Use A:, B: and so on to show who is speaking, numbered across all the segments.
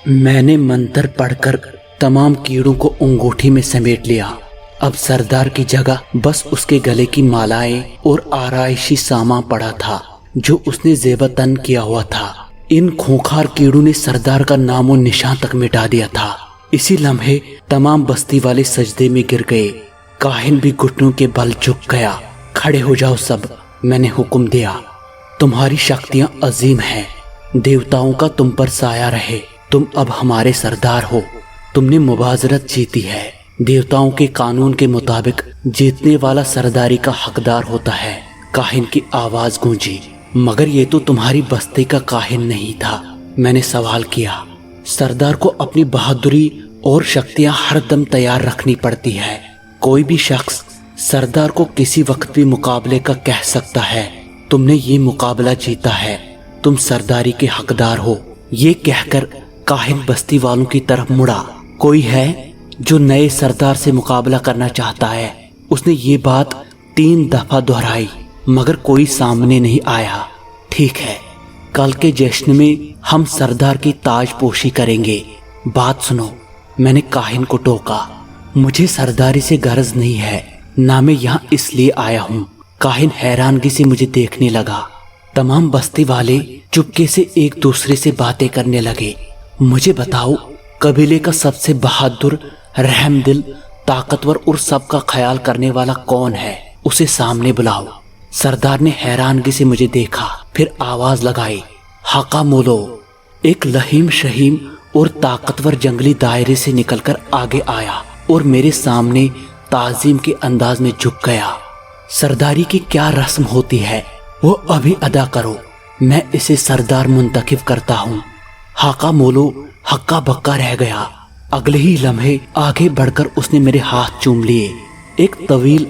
A: میں نے منتر پڑھ کر تمام کیڑوں کو انگوٹھی میں سمیٹ لیا۔ اب سردار کی جگہ بس اس کے گلے کی مالائیں اور آرائشی سامان پڑا تھا جو اس نے زیبہ تن کیا ہوا تھا۔ ان خونخوار کیڑوں نے سردار کا نام و نشان تک مٹا دیا تھا۔ اسی لمحے تمام بستی والے سجدے میں گر گئے۔ کاہن بھی گھٹنوں کے بل جھک گیا۔ کھڑے ہو جاؤ سب، میں نے حکم دیا۔ تمہاری شکتیاں عظیم ہیں، دیوتاؤں کا تم پر سایہ رہے۔ تم اب ہمارے سردار ہو۔ تم نے مبازرت جیتی ہے۔ دیوتاؤں کے قانون کے مطابق جیتنے والا سرداری کا حقدار ہوتا ہے۔ کاہن کی آواز گونجی، مگر یہ تو تمہاری بستی کا کاہن نہیں تھا۔ میں نے سوال کیا۔ سردار کو اپنی بہادری اور شکتیاں ہر دم تیار رکھنی پڑتی ہے۔ کوئی بھی شخص سردار کو کسی وقت بھی مقابلے کا کہہ سکتا ہے۔ تم نے یہ مقابلہ جیتا ہے، تم سرداری کے حقدار ہو۔ یہ کہہ کر کاہن بستی والوں کی طرف مڑا۔ کوئی ہے جو نئے سردار سے مقابلہ کرنا چاہتا ہے؟ اس نے یہ بات 3 دفعہ دہرائی مگر کوئی سامنے نہیں آیا۔ ٹھیک ہے، کل کے جشن میں ہم سردار کی تاج پوشی کریں گے۔ بات سنو، میں نے کاہن کو ٹوکا۔ مجھے سرداری سے غرض نہیں ہے، نہ میں یہاں اس لیے آیا ہوں۔ کاہن حیرانگی سے مجھے دیکھنے لگا۔ تمام بستی والے چپکے سے ایک دوسرے سے باتیں کرنے لگے۔ مجھے بتاؤ، قبیلے کا سب سے بہادر، رحم دل، طاقتور اور سب کا خیال کرنے والا کون ہے؟ اسے سامنے بلاؤ۔ سردار نے حیرانگی سے مجھے دیکھا، پھر آواز لگائی، حقا مولو۔ ایک لہیم شہیم اور طاقتور جنگلی دائرے سے نکل کر آگے آیا اور میرے سامنے تعظیم کے انداز میں جھک گیا۔ سرداری کی کیا رسم ہوتی ہے وہ ابھی ادا کرو، میں اسے سردار منتخب کرتا ہوں۔ حقا مولو ہکا بکا رہ گیا۔ اگلے ہی لمحے آگے بڑھ کر اس نے میرے ہاتھ چوم لیے۔ ایک طویل،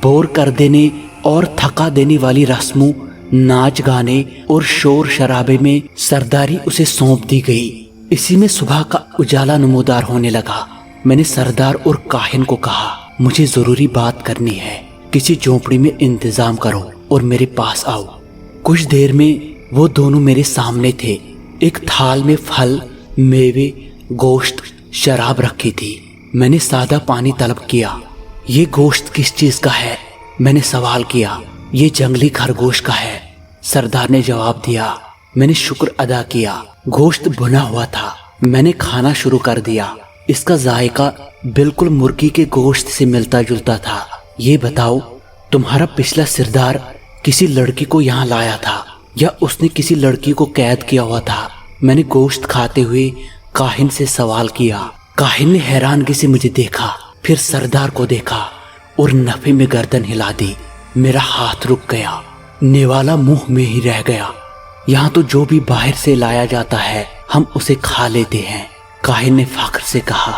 A: بور کر دینے اور تھکا دینے والی رسموں، ناچ گانے اور شور شرابے میں سرداری اسے سونپ دی گئی۔ اسی میں صبح کا اجالا نمودار ہونے لگا۔ میں نے سردار اور کاہن کو کہا، مجھے ضروری بات کرنی ہے، کسی جھونپڑی میں انتظام کرو اور میرے پاس آؤ۔ کچھ دیر میں وہ دونوں میرے سامنے تھے۔ ایک تھال میں پھل، میوے، گوشت، شراب رکھی تھی۔ میں نے سادہ پانی طلب کیا۔ یہ گوشت کس چیز کا ہے؟ میں نے سوال کیا۔ یہ جنگلی خرگوش کا ہے، سردار نے جواب دیا۔ میں نے شکر ادا کیا۔ گوشت بھنا ہوا تھا۔ میں نے کھانا شروع کر دیا۔ اس کا ذائقہ بالکل مرغی کے گوشت سے ملتا جلتا تھا۔ یہ بتاؤ، تمہارا پچھلا سردار کسی لڑکی کو یہاں لایا تھا یا اس نے کسی لڑکی کو قید کیا ہوا تھا؟ میں نے گوشت کھاتے ہوئے کاہن سے سوال کیا۔ کاہن نے حیرانگی سے مجھے دیکھا، پھر سردار کو دیکھا اور نفے میں گردن ہلا دی۔ میرا ہاتھ رک گیا، نیوالا منہ میں ہی رہ گیا۔ یہاں تو جو بھی باہر سے لایا جاتا ہے ہم اسے کھا لیتے ہیں، کاہن نے فخر سے کہا۔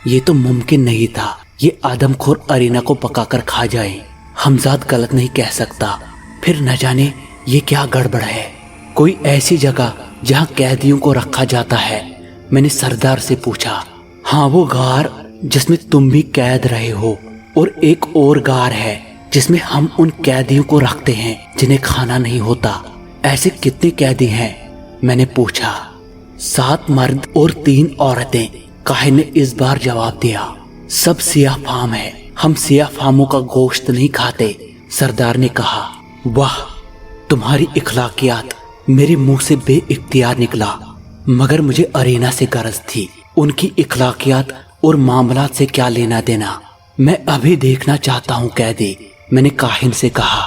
A: یہ تو ممکن نہیں تھا، یہ آدم خور ارینا کو پکا کر کھا جائے۔ ہمزاد غلط نہیں کہہ سکتا، پھر نہ جانے یہ کیا گڑبڑ ہے۔ کوئی ایسی جگہ جہاں قیدیوں کو رکھا جاتا ہے؟ میں نے سردار سے پوچھا۔ ہاں، وہ غار جس میں تم بھی قید رہے ہو، اور ایک اور غار ہے جس میں ہم ان قیدیوں کو رکھتے ہیں جنہیں کھانا نہیں ہوتا۔ ایسے کتنے قیدی ہیں؟ میں نے پوچھا۔ 7 مرد اور 3 عورتیں، کاہن نے اس بار جواب دیا۔ سب سیاہ فام ہے، ہم سیاہ فاموں کا گوشت نہیں کھاتے، سردار نے کہا۔ واہ، تمہاری اخلاقیات! میرے منہ سے بے اختیار نکلا، مگر مجھے ارینا سے غرض تھی۔ ان کی اخلاقیات اور معاملات سے کیا لینا دینا؟ میں ابھی دیکھنا چاہتا ہوں قیدی، میں نے کاہن سے کہا۔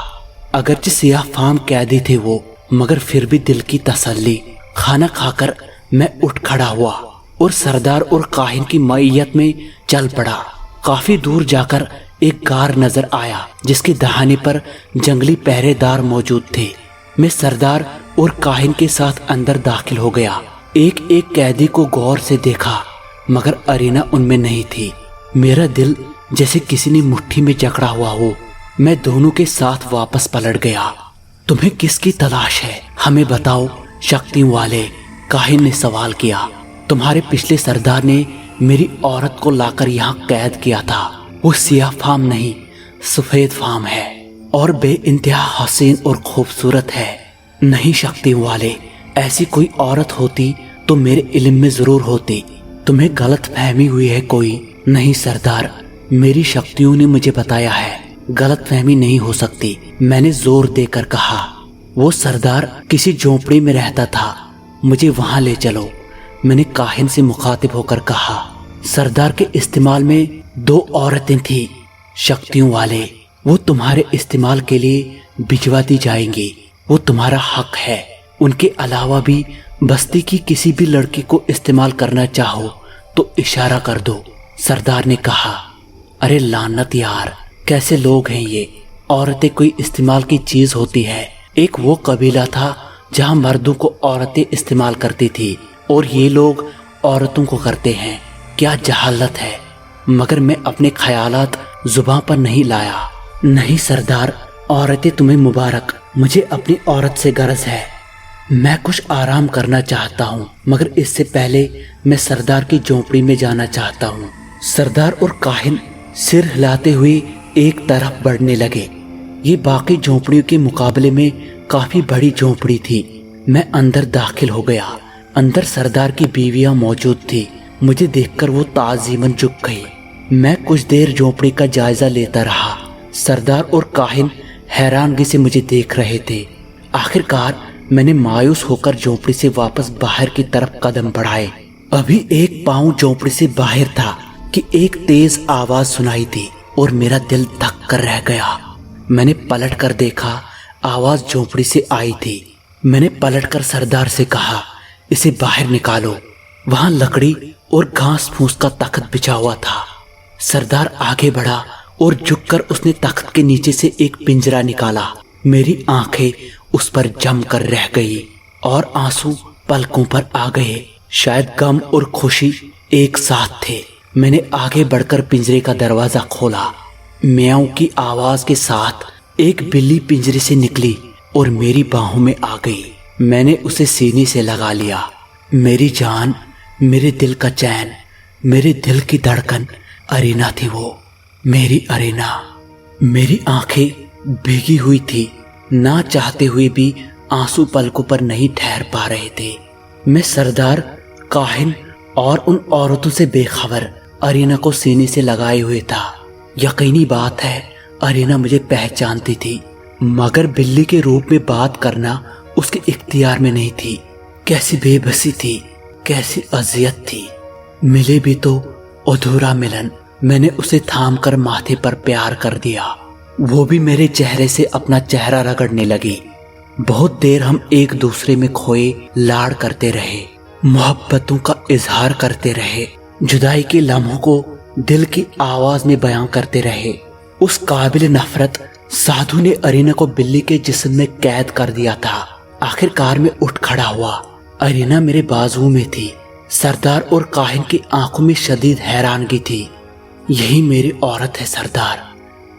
A: اگرچہ سیاہ فام قیدی تھے وہ، مگر پھر بھی دل کی تسلی۔ کھانا کھا کر میں اٹھ کھڑا ہوا اور سردار اور کاہن کی معیت میں چل پڑا۔ کافی دور جا کر ایک غار نظر آیا جس کے دہانے پر جنگلی پہرے دار موجود تھے۔ میں سردار اور کاہن کے ساتھ اندر داخل ہو گیا۔ ایک ایک قیدی کو غور سے دیکھا، مگر ارینا ان میں نہیں تھی۔ میرا دل جیسے کسی نے مٹھی میں جکڑا ہوا ہو۔ میں دونوں کے ساتھ واپس پلٹ گیا۔ تمہیں کس کی تلاش ہے؟ ہمیں بتاؤ شکتیوں والے، کاہن نے سوال کیا۔ تمہارے پچھلے سردار نے میری عورت کو لا کر یہاں قید کیا تھا۔ وہ سیاہ فام نہیں، سفید فام ہے اور بے انتہا حسین اور خوبصورت ہے۔ نہیں شکتیوں والے، ایسی کوئی عورت ہوتی تو میرے علم میں ضرور ہوتی۔ تمہیں غلط فہمی ہوئی ہے کوئی؟ نہیں سردار، میری شکتیوں نے مجھے بتایا ہے، غلط فہمی نہیں ہو سکتی، میں نے زور دے کر کہا۔ وہ سردار کسی جھونپڑی میں رہتا تھا، مجھے وہاں لے چلو، میں نے کاہن سے مخاطب ہو کر کہا۔ سردار کے استعمال میں 2 عورتیں تھیں شکتیوں والے، وہ تمہارے استعمال کے لیے بھجوا دی جائیں گی، وہ تمہارا حق ہے۔ ان کے علاوہ بھی بستی کی کسی بھی لڑکی کو استعمال کرنا چاہو تو اشارہ کر دو۔ سردار نے کہا، ارے لعنت یار، کیسے لوگ ہیں یہ؟ عورتیں کوئی استعمال کی چیز ہوتی ہے؟ ایک وہ قبیلہ تھا جہاں مردوں کو عورتیں استعمال کرتی تھی اور یہ لوگ عورتوں کو کرتے ہیں، کیا جہالت ہے۔ مگر میں اپنے خیالات زباں پر نہیں لایا۔ نہیں سردار، عورتیں تمہیں مبارک، مجھے اپنی عورت سے غرض ہے، میں کچھ آرام کرنا چاہتا ہوں، مگر اس سے پہلے میں سردار کی جھونپڑی میں جانا چاہتا ہوں۔ سردار اور کاہن سر ہلاتے ہوئے ایک طرف بڑھنے لگے۔ یہ باقی جھونپڑیوں کے مقابلے میں کافی بڑی جھونپڑی تھی۔ میں اندر داخل ہو گیا۔ اندر سردار کی بیویاں موجود تھی۔ مجھے دیکھ کر وہ تعظیماً جھک گئی۔ میں کچھ دیر جھونپڑی کا جائزہ لیتا رہا۔ سردار اور کاہن حیرانگی سے مجھے دیکھ رہے تھے۔ آخر کار میں نے مایوس ہو کر جھونپڑی سے واپس باہر کی طرف قدم بڑھائے۔ ابھی ایک پاؤں جھونپڑی سے باہر تھا کہ ایک تیز آواز سنائی دی اور میرا دل دھک کر رہ گیا۔ میں نے پلٹ کر دیکھا، آواز جھونپڑی سے آئی تھی۔ میں نے پلٹ کر سردار سے کہا، اسے باہر نکالو۔ وہاں لکڑی اور گھاس پھوس کا تخت بچھا ہوا تھا۔ سردار آگے بڑھا اور جھک کر اس نے تخت کے نیچے سے ایک پنجرا نکالا۔ میری آنکھیں اس پر جم کر رہ گئی اور آنسو پلکوں پر آ گئے۔ شاید غم اور خوشی ایک ساتھ تھے۔ میں نے آگے بڑھ کر پنجرے کا دروازہ کھولا۔ میاؤں کی آواز کے ساتھ ایک بلی پنجرے سے نکلی اور میری باہوں میں آ گئی۔ میں نے اسے سینے سے لگا لیا۔ میری جان، میرے دل کا چین، میرے دل کی دھڑکن، ارینا تھی وہ، میری ارینا۔ میری آنکھیں بھیگی ہوئی تھی، نہ چاہتے ہوئے بھی آنسو پلکوں پر نہیں ٹھہر پا رہے تھے۔ میں سردار، کاہن اور ان عورتوں سے بے خبر ارینا کو سینے سے لگائے ہوئے تھا۔ یقینی بات ہے ارینا مجھے پہچانتی تھی، مگر بلی کے روپ میں بات کرنا اس کے اختیار میں نہیں تھی۔ کیسی بے بسی تھی، کیسی اذیت تھی۔ ملے بھی تو ادھورا ملن۔ میں نے اسے تھام کر ماتھے پر پیار کر دیا۔ وہ بھی میرے چہرے سے اپنا چہرہ رگڑنے لگی۔ بہت دیر ہم ایک دوسرے میں کھوئے لاڑ کرتے رہے، محبتوں کا اظہار کرتے رہے، جدائی کے لمحوں کو دل کی آواز میں بیان کرتے رہے۔ اس قابل نفرت سادھو نے ارینا کو بلی کے جسم میں قید کر دیا تھا۔ آخر کار میں اٹھ کھڑا ہوا۔ ارینا میرے بازو میں تھی۔ سردار اور کاہن کی آنکھوں میں شدید حیرانگی تھی۔ یہی میری عورت ہے سردار،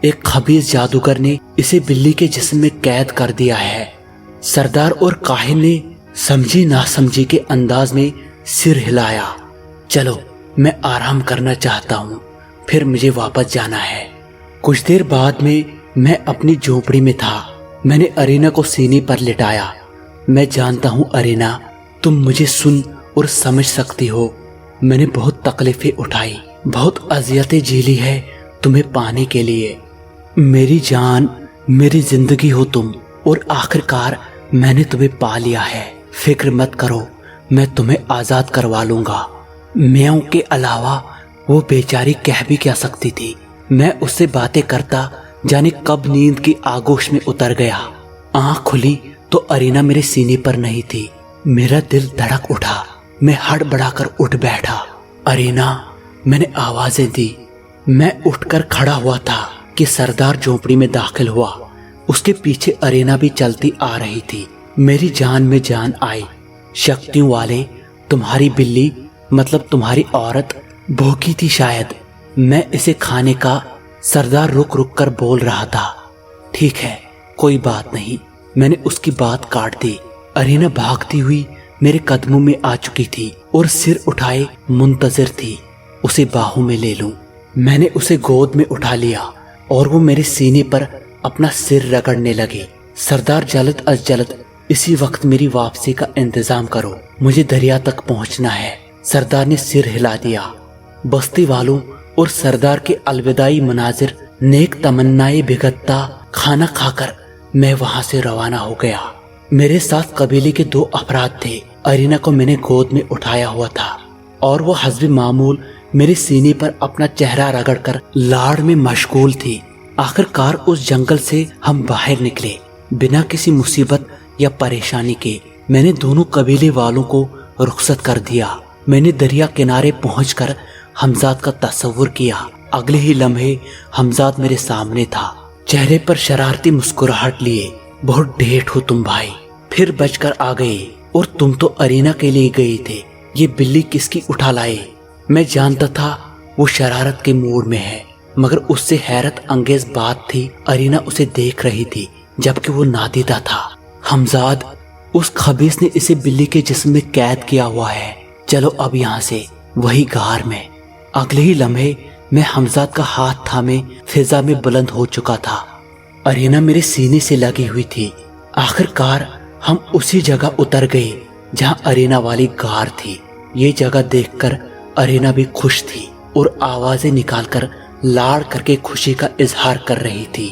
A: ایک خبیث جادوگر نے اسے بلی کے جسم میں قید کر دیا ہے۔ سردار اور کاہن نے سمجھی نہ سمجھی کے انداز میں سر ہلایا۔ چلو، میں آرام کرنا چاہتا ہوں، پھر مجھے واپس جانا ہے۔ کچھ دیر بعد میں اپنی جھونپڑی میں تھا۔ میں نے ارینا کو سینے پر لٹایا۔ میں جانتا ہوں ارینا، تم مجھے سن اور سمجھ سکتی ہو۔ میں نے بہت تکلیفیں اٹھائی، بہت اذیتیں جھیلی ہے تمہیں پانے کے لیے۔ میری جان، میری زندگی ہو تم، اور آخر کار میں نے تمہیں پا لیا ہے۔ فکر مت کرو، میں تمہیں آزاد کروا لوں گا۔ میاؤں کے علاوہ وہ بیچاری کہہ بھی کیا سکتی تھی؟ میں اس سے باتیں کرتا جانے کب نیند کی آغوش میں اتر گیا۔ آنکھ کھلی تو ارینا میرے سینے پر نہیں تھی۔ میرا دل دھڑک اٹھا، میں ہڑبڑا کر اٹھ بیٹھا۔ ارینا، میں نے آوازیں دی۔ میں اٹھ کر کھڑا ہوا تھا کہ سردار جھونپڑی میں داخل ہوا۔ اس کے پیچھے ارینا بھی چلتی آ رہی تھی۔ میری جان میں جان آئی۔ شکتیوں والے، تمہاری بلی مطلب تمہاری عورت بھوکی تھی شاید، میں اسے کھانے کا سردار رک رک کر بول رہا تھا۔ ٹھیک ہے، کوئی بات نہیں، میں نے اس کی بات کاٹ دی۔ ارینا بھاگتی ہوئی میرے قدموں میں آ چکی تھی اور سر اٹھائے منتظر تھی اسے باہوں میں لے لوں۔ میں نے اسے گود میں اٹھا لیا اور وہ میرے سینے پر اپنا سر رگڑنے لگے۔ سردار جلد از جلد اسی وقت میری واپسی کا انتظام کرو۔ مجھے دریا تک پہنچنا ہے۔ سردار نے سر ہلا دیا۔ بستی والوں اور سردار کے الوداعی مناظر، نیک تمنائیں بھگتتا کھانا کھا کر میں وہاں سے روانہ ہو گیا۔ میرے ساتھ قبیلے کے 2 افراد تھے۔ ارینا کو میں نے گود میں اٹھایا ہوا تھا اور وہ حسب معمول میرے سینے پر اپنا چہرہ رگڑ کر لاڑ میں مشغول تھی۔ آخر کار اس جنگل سے ہم باہر نکلے بنا کسی مصیبت یا پریشانی کے۔ میں نے دونوں قبیلے والوں کو رخصت کر دیا۔ میں نے دریا کنارے پہنچ کر حمزاد کا تصور کیا۔ اگلے ہی لمحے حمزاد میرے سامنے تھا، چہرے پر شرارتی مسکراہٹ لیے۔ بہت ڈھیٹ ہو تم بھائی، پھر بچ کر آ گئے، اور تم تو ارینا کے لیے گئے تھے، یہ بلی کس کی اٹھا لائے؟ میں جانتا تھا وہ شرارت کے موڈ میں ہے، مگر اس سے حیرت انگیز بات تھی ارینا اسے دیکھ رہی تھی جبکہ وہ نادیدہ تھا۔ حمزاد، اس خبیث نے اسے بلی کے جسم میں قید کیا ہوا ہے، چلو اب یہاں سے، وہی غار میں۔ اگلے ہی لمحے میں حمزاد کا ہاتھ تھامے فضا میں بلند ہو چکا تھا۔ ارینا میرے سینے سے لگی ہوئی تھی۔ آخر کار ہم اسی جگہ اتر گئے جہاں ارینا والی غار تھی۔ یہ جگہ دیکھ کر ارینا بھی خوش تھی اور آوازیں نکال کر لاڑ کر کے خوشی کا اظہار کر رہی تھی۔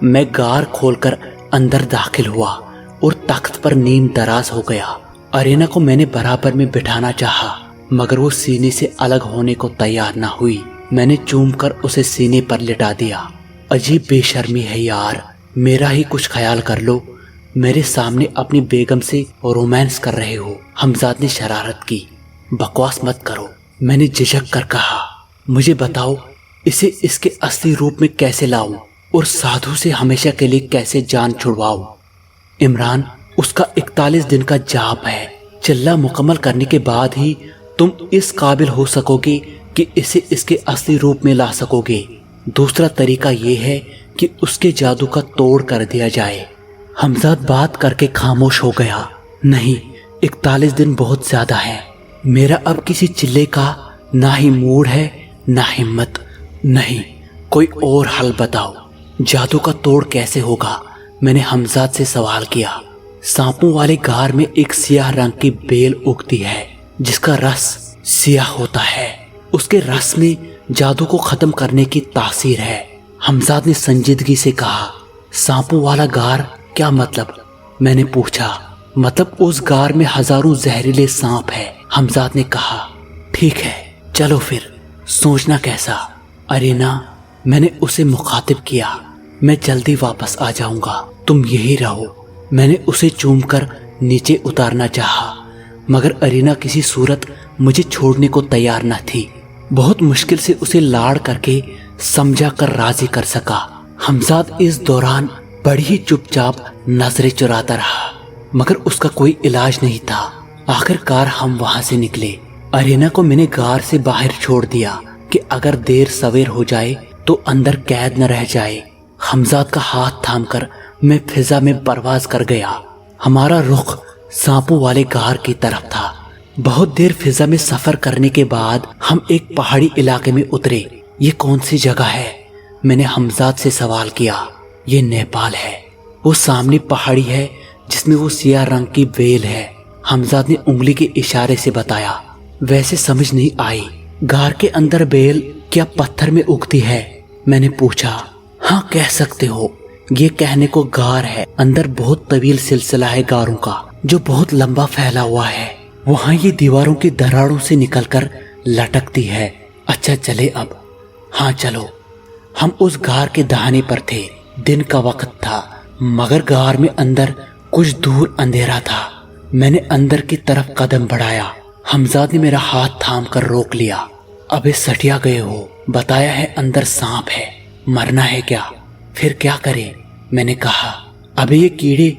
A: میں غار کھول کر اندر داخل ہوا اور تخت پر نیم دراز ہو گیا۔ ارینا کو میں نے برابر میں بٹھانا چاہا مگر وہ سینے سے الگ ہونے کو تیار نہ ہوئی۔ میں نے چوم کر اسے سینے پر لٹا دیا۔ عجیب بے شرمی ہے یار، میرا ہی کچھ خیال کر لو، میرے سامنے اپنی بیگم سے رومانس کر رہے ہو۔ حمزاد نے شرارت کی۔ بکواس مت کرو، میں نے جھجک کر کہا۔ مجھے بتاؤ اسے اس کے اصلی روپ میں کیسے لاؤں اور سادھو سے ہمیشہ کے لیے کیسے جان چھڑواؤں؟ عمران، اس کا 41 دن کا جاپ ہے، چلہ مکمل کرنے کے بعد ہی تم اس قابل ہو سکو گے کہ اسے اس کے اصلی روپ میں لا سکو گے۔ دوسرا طریقہ یہ ہے کہ اس کے جادو کا توڑ کر دیا جائے۔ حمزاد بات کر کے خاموش ہو گیا۔ نہیں، 41 دن بہت زیادہ ہے، میرا اب کسی چلے کا نہ ہی موڈ ہے نہ ہمت۔ نہیں، کوئی اور حل بتاؤ۔ جادو کا توڑ کیسے ہوگا؟ میں نے حمزاد سے سوال کیا۔ سانپوں والے غار میں ایک سیاہ رنگ کی بیل اگتی ہے جس کا رس سیاہ ہوتا ہے، اس کے رس میں جادو کو ختم کرنے کی تاثیر ہے۔ حمزاد نے سنجیدگی سے کہا۔ سانپوں والا غار کیا مطلب؟ میں نے پوچھا۔ مطلب اس غار میں ہزاروں زہریلے سانپ ہے، حمزاد نے کہا۔ ٹھیک ہے، چلو پھر، سوچنا کیسا؟ ارینا، میں نے اسے مخاطب کیا، میں جلدی واپس آ جاؤں گا، تم یہی رہو۔ میں نے اسے چوم کر نیچے اتارنا چاہا مگر ارینا کسی صورت مجھے چھوڑنے کو تیار نہ تھی۔ بہت مشکل سے اسے لاڑ کر کے سمجھا کر راضی کر سکا۔ حمزاد اس دوران بڑی ہی چپ چاپ نظریں چراتا رہا مگر اس کا کوئی علاج نہیں تھا۔ آخر کار ہم وہاں سے نکلے۔ ارینا کو میں نے غار سے باہر چھوڑ دیا کہ اگر دیر سویر ہو جائے تو اندر قید نہ رہ جائے۔ حمزاد کا ہاتھ تھام کر میں فضا میں پرواز کر گیا۔ ہمارا رخ سانپوں والے غار کی طرف تھا۔ بہت دیر فضا میں سفر کرنے کے بعد ہم ایک پہاڑی علاقے میں اترے۔ یہ کون سی جگہ ہے؟ میں نے حمزاد سے سوال کیا۔ یہ نیپال ہے، وہ سامنے پہاڑی ہے جس میں وہ سیاہ رنگ کی بیل ہے، حمزاد نے انگلی کے اشارے سے بتایا۔ ویسے سمجھ نہیں آئی، غار کے اندر بیل کیا پتھر میں اگتی ہے؟ میں نے پوچھا۔ ہاں کہہ سکتے ہو، یہ کہنے کو غار ہے، اندر بہت طویل سلسلہ ہے غاروں کا جو بہت لمبا پھیلا ہوا ہے، وہاں یہ دیواروں کی دراڑوں سے نکل کر لٹکتی ہے۔ اچھا چلے اب؟ ہاں چلو۔ ہم اس غار کے دہانے پر تھے، دن کا وقت تھا مگر غار میں اندر کچھ دور اندھیرا تھا۔ میں نے اندر کی طرف قدم بڑھایا، حمزاد نے میرا ہاتھ تھام کر روک لیا۔ ابے سٹیا گئے ہو، بتایا ہے اندر سانپ ہے، مرنا ہے کیا؟ پھر کیا کرے؟ میں نے کہا۔ ابے یہ کیڑے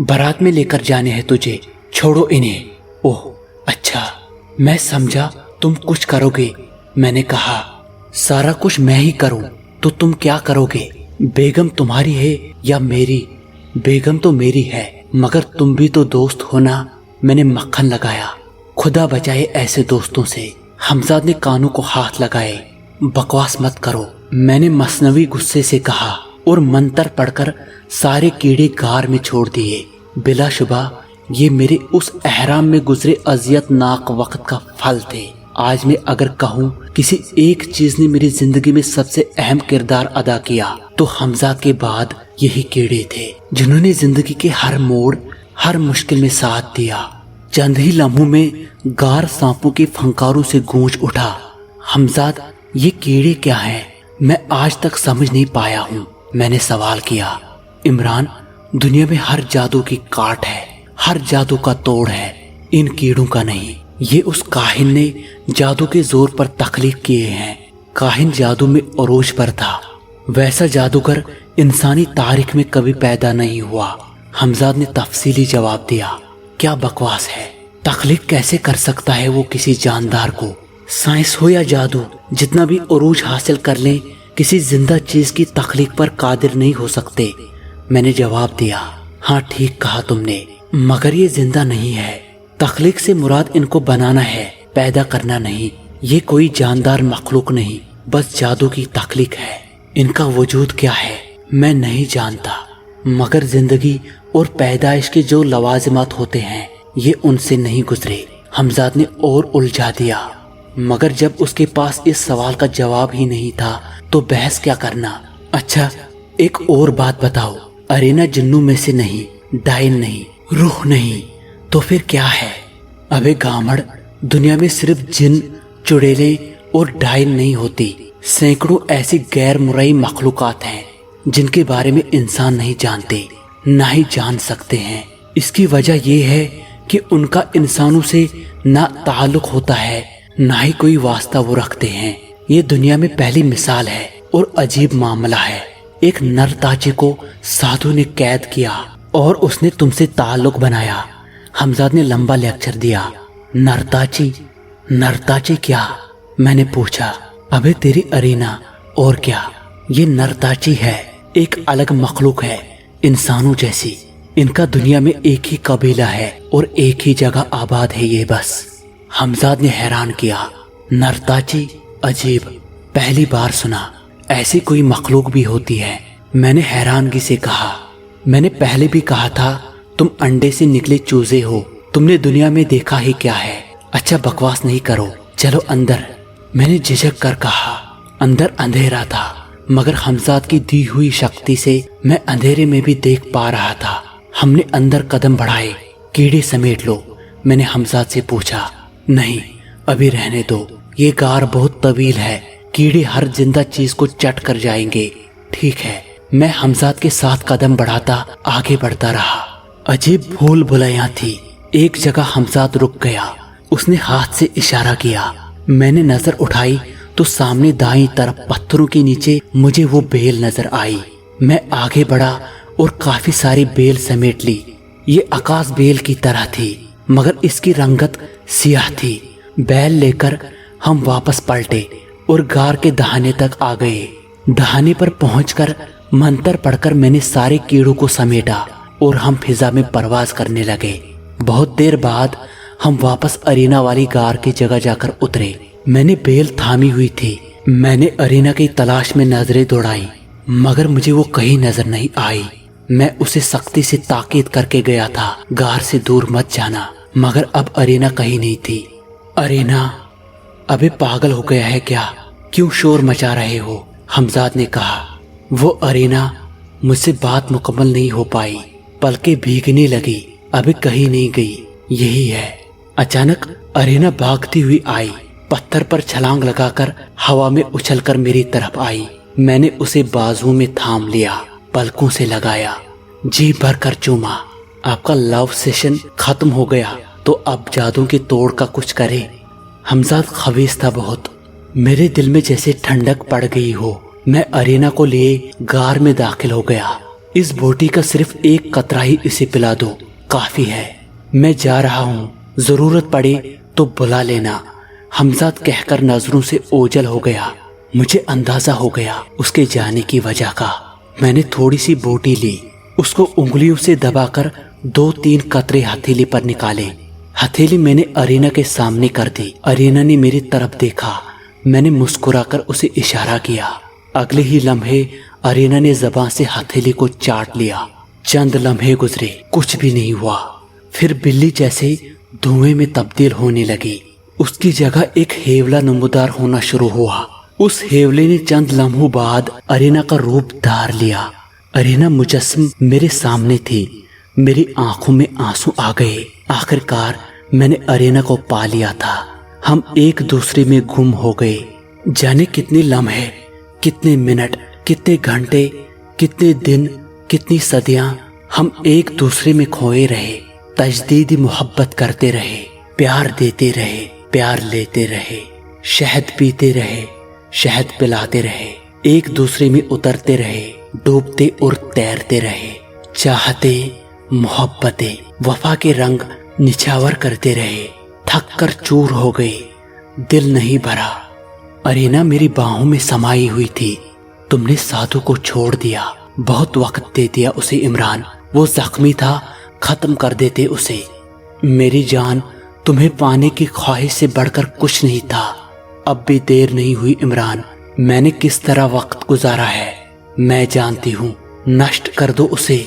A: بارات میں لے کر جانے ہیں تجھے، چھوڑو انہیں۔ اوہ اچھا، میں سمجھا تم کچھ کرو گے۔ میں نے کہا سارا کچھ میں ہی کروں تو تم کیا کرو گے؟ بیگم تمہاری ہے یا میری؟ بیگم تو میری ہے مگر تم بھی تو دوست ہو نا۔ میں نے مکھن لگایا۔ خدا بچائے ایسے دوستوں سے۔ حمزاد نے کانوں کو ہاتھ لگائے۔ بکواس مت کرو، میں نے مصنوعی غصے سے کہا اور منتر پڑھ کر سارے کیڑے غار میں چھوڑ دیے۔ بلا شبہ یہ میرے اس احرام میں گزرے اذیت ناک وقت کا پھل تھے۔ آج میں اگر کہوں کسی ایک چیز نے میری زندگی میں سب سے اہم کردار ادا کیا تو حمزہ کے بعد یہی کیڑے تھے، جنہوں نے زندگی کے ہر موڑ، ہر مشکل میں ساتھ دیا۔ چند ہی لمحوں میں غار سانپوں کے پھنکاروں سے گونج اٹھا۔ حمزاد، یہ کیڑے کیا ہیں؟ میں آج تک سمجھ نہیں پایا ہوں۔ میں نے سوال کیا۔ عمران، دنیا میں ہر جادو کی کاٹ ہے، ہر جادو کا توڑ ہے، ان کیڑوں کا نہیں۔ یہ اس کاہن نے جادو کے زور پر تخلیق کیے ہیں۔ کاہن جادو میں عروج پر تھا، ویسا جادوگر انسانی تاریخ میں کبھی پیدا نہیں ہوا۔ حمزاد نے تفصیلی جواب دیا۔ کیا بکواس ہے، تخلیق کیسے کر سکتا ہے وہ کسی جاندار کو؟ سائنس ہو یا جادو، جتنا بھی عروج حاصل کر لیں، کسی زندہ چیز کی تخلیق پر قادر نہیں ہو سکتے۔ میں نے جواب دیا، ہاں ٹھیک کہا تم نے، مگر یہ زندہ نہیں ہے۔ تخلیق سے مراد ان کو بنانا ہے، پیدا کرنا نہیں۔ یہ کوئی جاندار مخلوق نہیں، بس جادو کی تخلیق ہے۔ ان کا وجود کیا ہے میں نہیں جانتا، مگر زندگی اور پیدائش کے جو لوازمات ہوتے ہیں یہ ان سے نہیں گزرے۔ حمزاد نے اور الجھا دیا، مگر جب اس کے پاس اس سوال کا جواب ہی نہیں تھا تو بحث کیا کرنا۔ اچھا ایک اور بات بتاؤ، ارینا جنوں میں سے نہیں، ڈائن نہیں، روح نہیں، تو پھر کیا ہے؟ ابے گامڑ، دنیا میں صرف جن، چڑیلیں اور ڈائن نہیں ہوتی، سینکڑوں ایسی غیر مرئی مخلوقات ہیں جن کے بارے میں انسان نہیں جانتے، نہ ہی جان سکتے ہیں۔ اس کی وجہ یہ ہے کہ ان کا انسانوں سے نہ تعلق ہوتا ہے، نہ ہی کوئی واسطہ وہ رکھتے ہیں۔ یہ دنیا میں پہلی مثال ہے اور عجیب معاملہ ہے۔ ایک نرتاچی کو سادھو نے قید کیا اور اس نے تم سے تعلق بنایا۔ حمزاد نے لمبا لیکچر دیا۔ نرتاچی؟ نرتاچی کیا؟ میں نے پوچھا۔ ابے تیری ارینا، اور کیا؟ یہ نرتاچی ہے، ایک الگ مخلوق ہے، انسانوں جیسی۔ ان کا دنیا میں ایک ہی قبیلہ ہے اور ایک ہی جگہ آباد ہے، یہ بس۔ حمزاد نے حیران کیا۔ نرتاچی؟ عجیب، پہلی بار سنا۔ ایسی کوئی مخلوق بھی ہوتی ہے؟ میں نے حیرانگی سے کہا۔ میں نے پہلے بھی کہا تھا تم انڈے سے نکلے چوزے ہو، تم نے دنیا میں دیکھا ہی کیا ہے؟ اچھا بکواس نہیں کرو، چلو اندر، میں نے جھجک کر کہا۔ اندر اندھیرا تھا، مگر حمزاد کی دی ہوئی شکتی سے میں اندھیرے میں بھی دیکھ پا رہا تھا۔ ہم نے اندر قدم بڑھائے۔ کیڑے سمیٹ لو، میں نے حمزاد سے پوچھا۔ نہیں، ابھی رہنے دو، یہ غار بہت طویل ہے، کیڑے ہر زندہ چیز کو چٹ کر جائیں گے۔ ٹھیک ہے، میں حمزاد کے ساتھ قدم بڑھاتا آگے بڑھتا رہا۔ عجیب بھول بھلیاں تھی۔ ایک جگہ حمزاد رک گیا، اس نے ہاتھ سے اشارہ کیا۔ میں نے نظر اٹھائی تو سامنے دائیں طرف پتھروں کے نیچے مجھے وہ بیل نظر آئی۔ میں آگے بڑھا اور کافی ساری بیل سمیٹ لی۔ یہ عکاس بیل کی طرح تھی، مگر اس کی رنگت سیاہ تھی۔ بیل لے کر ہم واپس پلٹے اور غار کے دہانے تک آ گئے۔ دہانے پر پہنچ کر منتر پڑھ کر میں نے سارے کیڑوں کو سمیٹا اور ہم فضا میں پرواز کرنے لگے۔ بہت دیر بعد ہم واپس ارینا والی غار کی جگہ جا کر اترے۔ میں نے بیل تھامی ہوئی تھی۔ میں نے ارینا کی تلاش میں نظریں دوڑائیں، مگر مجھے وہ کہیں نظر نہیں آئی۔ میں اسے سختی سے تاکید کر کے گیا تھا، غار سے دور مت جانا، مگر اب ارینا کہیں نہیں تھی۔ ارینا؟ ابے پاگل ہو گیا ہے کیا؟ کیوں شور مچا رہے ہو؟ حمزاد نے کہا۔ وہ ارینا، مجھ سے بات مکمل نہیں ہو پائی، پلکیں بھیگنے لگی، ابھی کہیں نہیں گئی، یہی ہے۔ اچانک ارینا بھاگتی ہوئی آئی، پتھر پر چھلانگ لگا کر ہوا میں اچھل کر میری طرف آئی۔ میں نے اسے بازو میں تھام لیا، پلکوں سے لگایا، جی بھر کر چوما۔ آپ کا لو سیشن ختم ہو گیا تو اب جادو کے توڑ کا کچھ کرے۔ حمزاد خبیث تھا بہت، میرے دل میں جیسے ٹھنڈک پڑ گئی ہو۔ میں ارینا کو لیے غار میں داخل ہو گیا۔ اس بوٹی کا صرف ایک قطرہ ہی اسے پلا دو، کافی ہے۔ میں جا رہا ہوں، ضرورت پڑے تو بلا لینا۔ حمزاد کہہ کر نظروں سے اوجھل ہو گیا۔ مجھے اندازہ ہو گیا اس کے جانے کی وجہ کا۔ میں نے تھوڑی سی بوٹی لی، اس کو انگلیوں سے دبا کر 2-3 قطرے ہتھیلی پر نکالے۔ ہتھیلی میں نے ارینا کے سامنے کر دی۔ ارینا نے میری طرف دیکھا، میں نے مسکرا کر اسے اشارہ کیا۔ اگلے ہی لمحے ارینا نے زبان سے ہتھیلی کو چاٹ لیا۔ چند لمحے گزرے، کچھ بھی نہیں ہوا۔ پھر بلی جیسے دھوئیں میں تبدیل ہونے لگی۔ اس کی جگہ ایک ہیولا نمودار ہونا شروع ہوا۔ اس ہیولے نے چند لمحوں بعد ارینا کا روپ دھار لیا۔ ارینا مجسم میرے سامنے تھی۔ میری آنکھوں میں آنسو آ گئے۔ آخر کار میں نے ارینا کو پا لیا تھا۔ ہم ایک دوسرے میں گم ہو گئے۔ جانے کتنے لمحے، کتنے منٹ، کتنے گھنٹے، کتنے دن، کتنی صدیاں ہم ایک دوسرے میں کھوئے رہے، تجدیدی محبت کرتے رہے، پیار دیتے رہے، پیار لیتے رہے، شہد پیتے رہے، شہد پلاتے رہے، ایک دوسرے میں اترتے رہے، ڈوبتے اور تیرتے رہے، چاہتے، محبتیں، وفا کے رنگ نچھاور کرتے رہے، تھک کر چور ہو گئے، دل نہیں بھرا۔ ارینا میری باہوں میں سمائی ہوئی تھی۔ تم نے سادھو کو چھوڑ دیا، بہت وقت دے دیا اسے عمران، وہ زخمی تھا، ختم کر دیتے اسے۔ میری جان، تمہیں پانے کی خواہش سے بڑھ کر کچھ نہیں تھا۔ اب بھی دیر نہیں ہوئی عمران، میں نے کس طرح وقت گزارا ہے میں جانتی ہوں، نشٹ کر دو اسے۔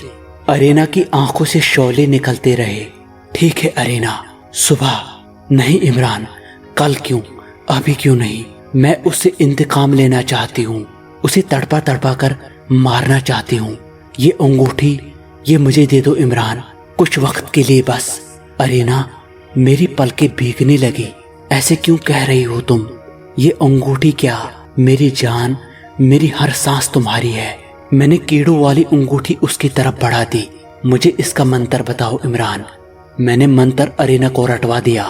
A: ارینا کی آنکھوں سے شعلے نکلتے رہے۔ ٹھیک ہے ارینا، صبح نہیں عمران، کل کیوں، ابھی کیوں نہیں؟ میں اس سے انتقام لینا چاہتی ہوں، اسے تڑپا تڑپا کر مارنا چاہتی ہوں۔ یہ انگوٹھی، یہ مجھے دے دو عمران، کچھ وقت کے لیے بس۔ ارینا، میری پلکیں بھیگنے لگی۔ ایسے کیوں کہہ رہی ہو تم؟ یہ انگوٹھی کیا، میری جان، میری ہر سانس تمہاری ہے۔ میں نے کیڑوں والی انگوٹھی اس کی طرف بڑھا دی۔ مجھے اس کا منتر بتاؤ عمران۔ میں نے منتر ارینا کو رٹوا دیا۔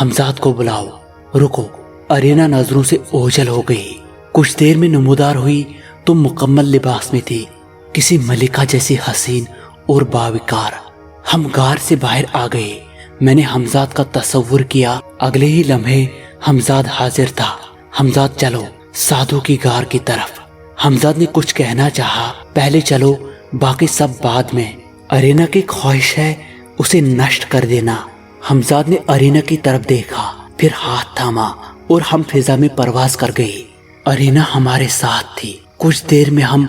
A: حمزاد کو بلاؤ۔ رکو، ارینا نظروں سے اوجھل ہو گئی۔ کچھ دیر میں نمودار ہوئی تو مکمل لباس میں تھی، کسی ملکہ جیسی حسین اور باوقار۔ ہم غار سے باہر آ گئے۔ میں نے حمزاد کا تصور کیا۔ اگلے ہی لمحے حمزاد حاضر تھا۔ حمزاد، چلو سادھو کی غار کی طرف۔ حمزاد نے کچھ کہنا چاہا، پہلے چلو، باقی سب بعد میں۔ ارینا کی خواہش ہے اسے نشٹ کر دینا۔ حمزاد نے ارینا کی طرف دیکھا، پھر ہاتھ تھاما اور ہم فضا میں پرواز کر گئے۔ ارینا ہمارے ساتھ تھی۔ کچھ دیر میں ہم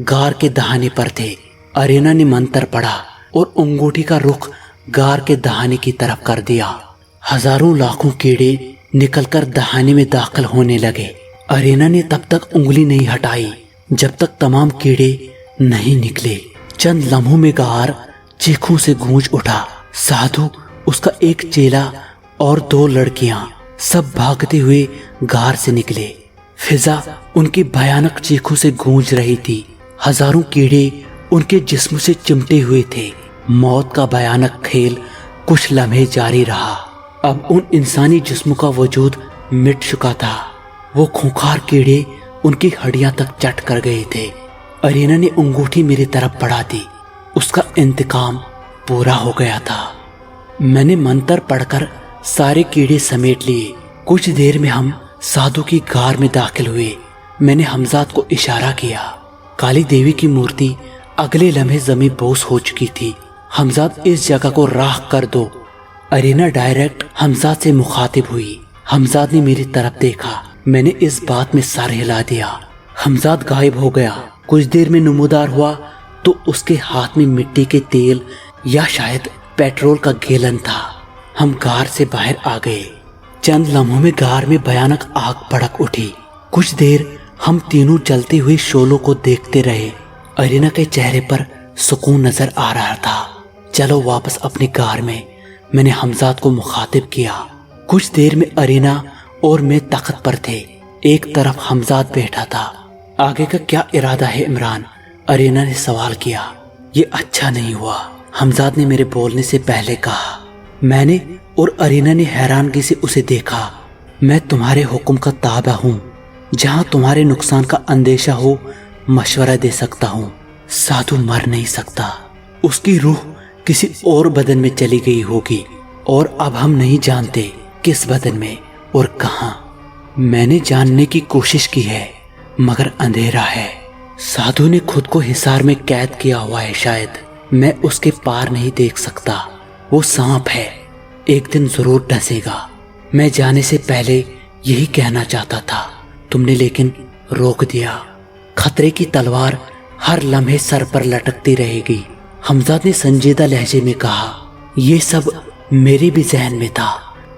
A: غار کے دہانے پر تھے۔ ارینا نے منتر پڑھا اور انگوٹھی کا رخ غار کے دہانے کی طرف کر دیا۔ ہزاروں لاکھوں کیڑے نکل کر دہانے میں داخل ہونے لگے۔ ارینا نے تب تک انگلی نہیں ہٹائی جب تک تمام کیڑے نہیں نکلے۔ چند لمحوں میں غار چیخوں سے گونج اٹھا۔ سادھو، اس کا ایک چیلا اور 2 لڑکیاں سب بھاگتے ہوئے غار سے نکلے۔ فضا ان کی بھیانک چیخوں سے گونج رہی تھی۔ ہزاروں کیڑے ان کے جسم سے چمٹے ہوئے تھے۔ موت کا بھیانک کھیل کچھ لمحے جاری رہا۔ اب ان انسانی جسموں کا وجود مٹ چکا تھا۔ وہ خونخوار کیڑے ان کی ہڈیاں تک چٹ کر گئے تھے۔ ارینا نے انگوٹھی میری طرف بڑھا دی۔ اس کا انتقام پورا ہو گیا تھا۔ میں نے منتر پڑھ کر سارے کیڑے سمیٹ لیے۔ کچھ دیر میں ہم سادھو کی غار میں داخل ہوئے۔ میں نے حمزاد کو اشارہ کیا۔ کالی دیوی کی مورتی اگلے لمحے زمین بوس ہو چکی تھی۔ حمزاد، اس جگہ کو راکھ کر دو۔ ارینا ڈائریکٹ حمزاد سے مخاطب ہوئی۔ حمزاد نے میری طرف دیکھا۔ میں نے اس بات میں سر ہلا دیا۔ حمزاد غائب ہو گیا۔ کچھ دیر میں نمودار ہوا تو اس کے ہاتھ میں مٹی کے تیل یا شاید پیٹرول کا گیلن تھا۔ ہم غار سے باہر آ گئے۔ چند لمحوں میں غار میں بھیانک آگ بھڑک اٹھی۔ کچھ دیر ہم تینوں جلتے ہوئے شعلوں کو دیکھتے رہے۔ ارینا کے چہرے پر سکون نظر آ رہا تھا۔ چلو واپس اپنی غار میں نے حمزاد کو مخاطب کیا۔ کچھ دیر میں ارینا اور میں تخت پر تھے۔ ایک طرف حمزاد بیٹھا تھا۔ آگے کا کیا ارادہ ہے عمران؟ ارینا نے سوال کیا۔ یہ اچھا نہیں ہوا، حمزاد نے میرے بولنے سے پہلے کہا۔ میں نے اور ارینا نے حیرانگی سے اسے دیکھا۔ میں تمہارے حکم کا تابع ہوں، جہاں تمہارے نقصان کا اندیشہ ہو مشورہ دے سکتا ہوں۔ سادھو مر نہیں سکتا، اس کی روح کسی اور بدن میں چلی گئی ہوگی، اور اب ہم نہیں جانتے کس بدن میں اور کہاں۔ میں نے جاننے کی کوشش کی ہے مگر اندھیرا ہے۔ سادھو نے خود کو حصار میں قید کیا ہوا ہے، شاید میں اس کے پار نہیں دیکھ سکتا۔ وہ سانپ ہے، ایک دن ضرور ڈسے گا۔ میں جانے سے پہلے یہی کہنا چاہتا تھا، تم نے لیکن روک دیا۔ خطرے کی تلوار ہر لمحے سر پر لٹکتی رہے گی۔ حمزاد نے سنجیدہ لہجے میں کہا، یہ سب میرے بھی ذہن میں تھا،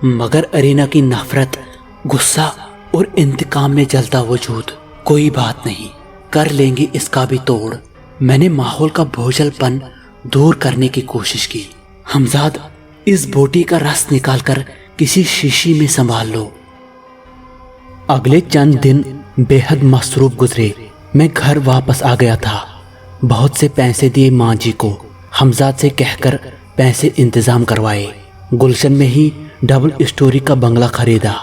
A: مگر ارینا کی نفرت، غصہ اور انتقام میں جلتا وجود۔ کوئی بات نہیں، کر لیں گے اس کا بھی توڑ۔ میں نے ماحول کا بوجھل پن دور کرنے کی کوشش کی۔ حمزاد، اس بوٹی کا رس نکال کر کسی شیشی میں سنبھال لو۔ اگلے چند دن بے حد مصروف گزرے۔ میں گھر واپس آ گیا تھا، بہت سے پیسے دیے ماں جی کو، حمزاد سے کہہ کر پیسے انتظام کروائے، گلشن میں ہی ڈبل اسٹوری کا بنگلہ خریدا۔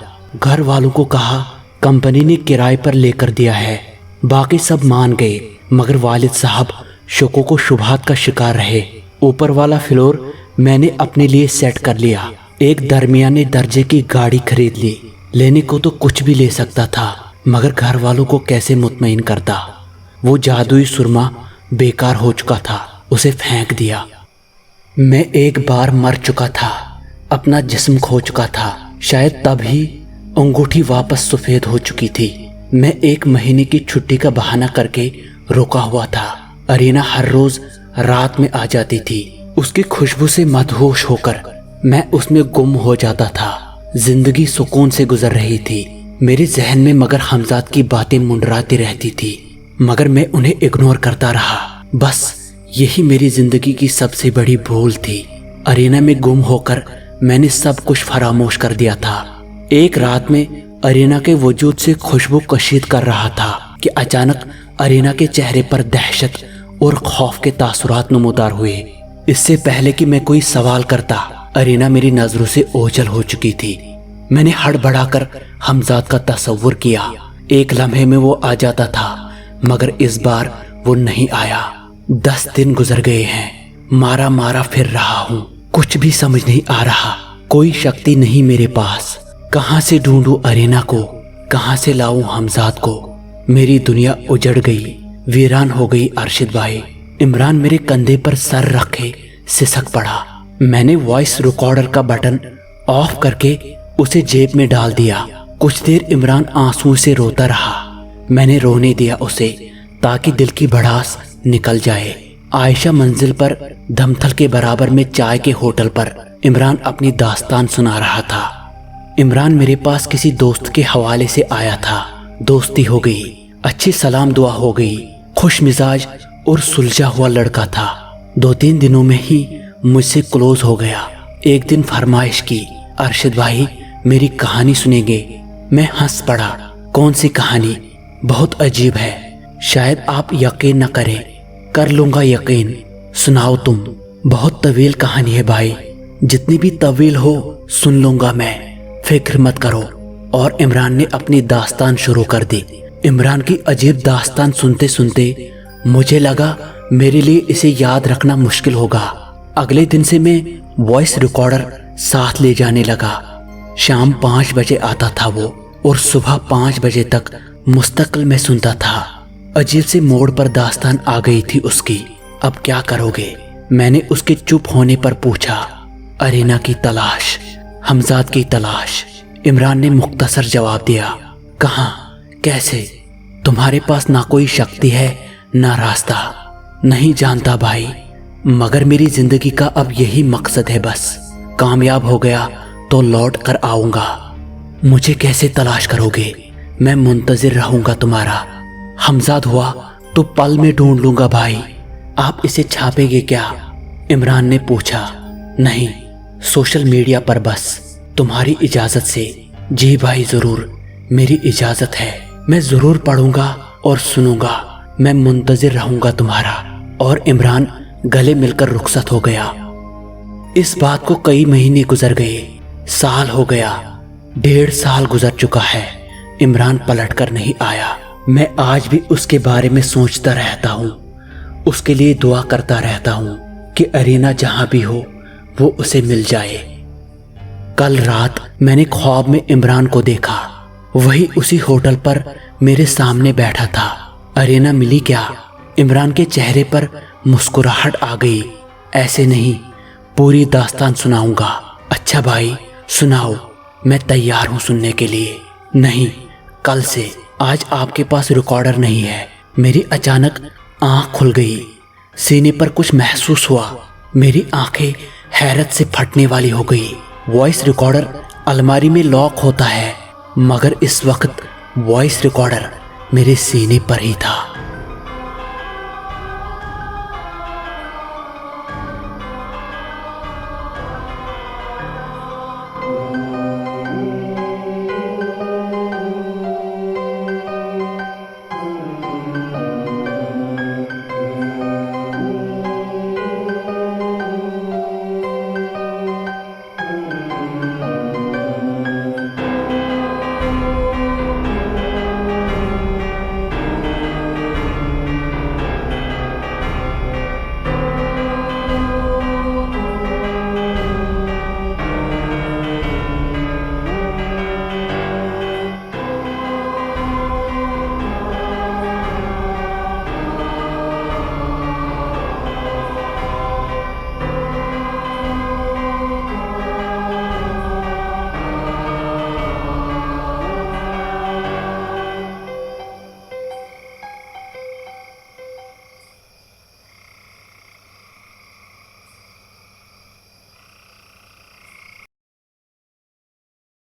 A: گھر والوں کو کہا کمپنی نے کرائے پر لے کر دیا ہے۔ باقی سب مان گئے، مگر والد صاحب شکوک و شبہات کا شکار رہے۔ اوپر والا فلور میں نے اپنے لیے سیٹ کر لیا، ایک درمیانے درجے کی گاڑی خرید لی۔ لینے کو تو کچھ بھی لے سکتا تھا، مگر گھر والوں کو کیسے مطمئن کرتا؟ وہ جادوئی سرما بیکار ہو چکا تھا، اسے پھینک دیا۔ میں ایک بار مر چکا تھا، اپنا جسم کھو چکا تھا، شاید تب ہی انگوٹھی واپس سفید ہو چکی تھی۔ میں 1 مہینے کی چھٹی کا بہانہ کر کے رکا ہوا تھا۔ ارینا ہر روز رات میں آ جاتی تھی، اس کی خوشبو سے مدہوش ہو کر میں اس میں گم ہو جاتا تھا۔ زندگی سکون سے گزر رہی تھی میرے ذہن میں، مگر حمزاد کی باتیں منڈراتی رہتی تھی، مگر میں انہیں اگنور کرتا رہا۔ بس یہی میری زندگی کی سب سے بڑی بھول تھی۔ ارینا میں گم ہو کر میں نے سب کچھ فراموش کر دیا تھا۔ ایک رات میں ارینا کے وجود سے خوشبو کشید کر رہا تھا کہ اچانک ارینا کے چہرے پر دہشت اور خوف کے تاثرات نمودار ہوئے۔ اس سے پہلے کہ میں کوئی سوال کرتا، ارینا میری نظروں سے اوجھل ہو چکی تھی۔ میں نے ہڑبڑا کر حمزاد کا تصور کیا، ایک لمحے میں وہ آ جاتا تھا، مگر اس بار وہ نہیں آیا۔ 10 دن گزر گئے ہیں، مارا مارا پھر رہا ہوں، کچھ بھی سمجھ نہیں آ رہا، کوئی شکتی نہیں میرے پاس۔ کہاں سے ڈھونڈوں ارینا کو، کہاں سے لاؤں حمزاد کو؟ میری دنیا اجڑ گئی، ویران ہو گئی۔ ارشد بھائی، عمران میرے کندھے پر سر رکھے سسک پڑا۔ میں نے وائس ریکارڈر کا بٹن آف کر کے اسے جیب میں ڈال دیا۔ کچھ دیر عمران آنسوں سے روتا رہا، میں نے رونے دیا اسے تاکہ دل کی بھڑاس نکل جائے۔ عائشہ منزل پر دھمتھل کے برابر میں چائے کے ہوٹل پر عمران اپنی داستان سنا رہا تھا۔ عمران میرے پاس کسی دوست کے حوالے سے آیا تھا، دوستی ہو گئی، اچھی سلام دعا ہو گئی، خوش مزاج اور سلجھا ہوا لڑکا تھا۔ 2-3 دنوں میں ہی مجھ سے کلوز ہو گیا۔ ایک دن فرمائش کی، ارشد بھائی میری کہانی سنیں گے؟ میں ہنس پڑا۔ کون سی کہانی؟ بہت عجیب ہے، شاید آپ یقین نہ کریں۔ کر لوں گا یقین، سناؤ تم۔ بہت طویل کہانی ہے بھائی، جتنی بھی طویل ہو سن لوں گا میں، فکر مت کرو۔ اور عمران نے اپنی داستان شروع کر دی۔ عمران کی عجیب داستان سنتے سنتے مجھے لگا میرے لیے اسے یاد رکھنا مشکل ہوگا۔ اگلے دن سے میں وائس ریکارڈر ساتھ لے جانے لگا۔ شام 5 بجے آتا تھا وہ، اور صبح 5 بجے تک مستقل میں سنتا تھا۔ عجیب سے موڑ پر داستان آ گئی تھی اس کی۔ اب کیا کرو گے؟ میں نے اس کے چپ ہونے پر پوچھا۔ ارینا کی تلاش، حمزاد کی تلاش، عمران نے مختصر جواب دیا۔ کہاں؟ کیسے؟ تمہارے پاس نہ کوئی شکتی ہے نہ راستہ۔ نہیں جانتا بھائی، مگر میری زندگی کا اب یہی مقصد ہے بس۔ کامیاب ہو گیا تو لوٹ کر آؤں گا۔ مجھے کیسے تلاش کرو گے؟ میں منتظر رہوں گا تمہارا۔ حمزاد ہوا تو پل میں ڈھونڈ لوں گا بھائی۔ آپ اسے چھاپیں گے کیا؟ عمران نے پوچھا۔ نہیں، سوشل میڈیا پر بس، تمہاری اجازت سے۔ جی بھائی ضرور، میری اجازت ہے، میں ضرور پڑھوں گا اور سنوں گا۔ میں منتظر رہوں گا تمہارا۔ اور عمران گلے مل کر رخصت ہو گیا۔ اس بات کو کئی مہینے گزر گئے، سال ہو گیا، 1.5 سال گزر چکا ہے۔ عمران پلٹ کر نہیں آیا۔ میں آج بھی اس کے بارے میں سوچتا رہتا ہوں، اس کے لیے دعا کرتا رہتا ہوں کہ ارینا جہاں بھی ہو وہ اسے مل جائے۔ کل رات میں نے خواب میں عمران کو دیکھا، وہی اسی ہوٹل پر میرے سامنے بیٹھا تھا۔ ارینا ملی کیا؟ عمران کے چہرے پر مسکراہٹ آ گئی۔ ایسے نہیں، پوری داستان سناؤں گا۔ اچھا بھائی سناؤ، میں تیار ہوں سننے کے لیے۔ نہیں، کل سے۔ آج آپ کے پاس ریکارڈر نہیں ہے۔ میری اچانک آنکھ کھل گئی، سینے پر کچھ محسوس ہوا، میری آنکھیں حیرت سے پھٹنے والی ہو گئی۔ وائس ریکارڈر الماری میں لاک ہوتا ہے، مگر اس وقت وائس ریکارڈر میرے سینے پر ہی تھا۔